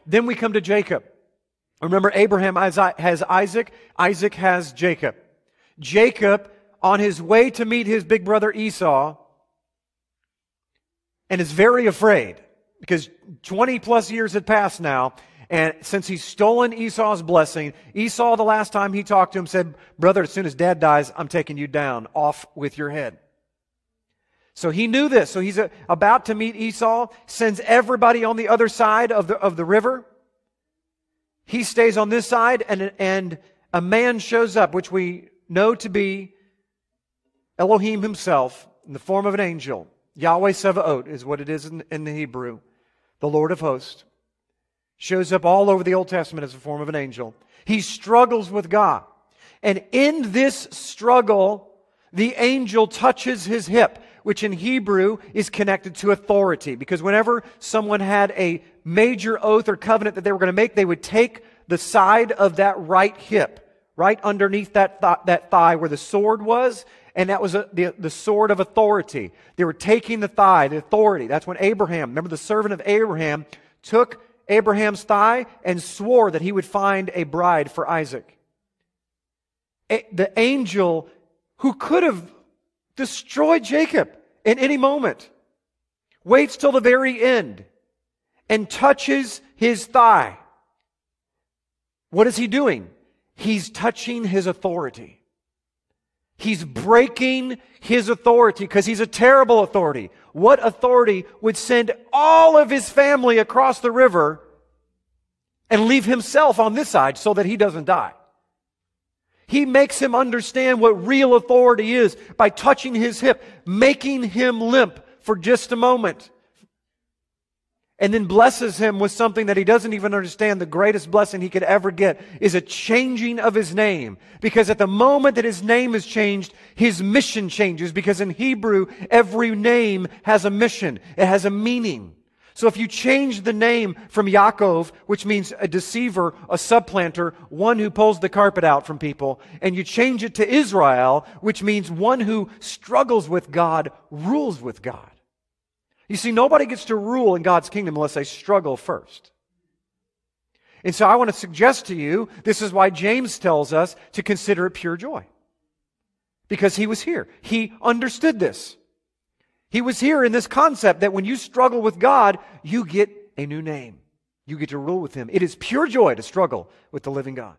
Then we come to Jacob. Remember, Abraham has Isaac. Isaac has Jacob. Jacob, on his way to meet his big brother Esau, and is very afraid because 20 plus years had passed now, and since he's stolen Esau's blessing, Esau, the last time he talked to him, said, "Brother, as soon as Dad dies, I'm taking you down, off with your head." So he knew this. So he's about to meet Esau, sends everybody on the other side of the river. He stays on this side, and a man shows up, which we know to be Elohim himself, in the form of an angel. Yahweh Sevaot is what it is in the Hebrew. The Lord of hosts. Shows up all over the Old Testament as a form of an angel. He struggles with God. And in this struggle, the angel touches his hip, which in Hebrew is connected to authority. Because whenever someone had a major oath or covenant that they were going to make, they would take the side of that right hip, right underneath that thigh where the sword was, and that was the sword of authority. They were taking the thigh, the authority. That's when Abraham, remember the servant of Abraham, took Abraham's thigh and swore that he would find a bride for Isaac. The angel who could have destroyed Jacob in any moment waits till the very end and touches his thigh. What is he doing? He's touching his authority. He's breaking his authority because he's a terrible authority. What authority would send all of his family across the river and leave himself on this side so that he doesn't die? He makes him understand what real authority is by touching his hip, making him limp for just a moment. And then blesses him with something that he doesn't even understand. The greatest blessing he could ever get is a changing of his name. Because at the moment that his name is changed, his mission changes. Because in Hebrew, every name has a mission. It has a meaning. So if you change the name from Yaakov, which means a deceiver, a supplanter, one who pulls the carpet out from people, and you change it to Israel, which means one who struggles with God, rules with God. You see, nobody gets to rule in God's kingdom unless they struggle first. And so I want to suggest to you, this is why James tells us to consider it pure joy. Because he was here. He understood this. He was here in this concept that when you struggle with God, you get a new name. You get to rule with Him. It is pure joy to struggle with the living God.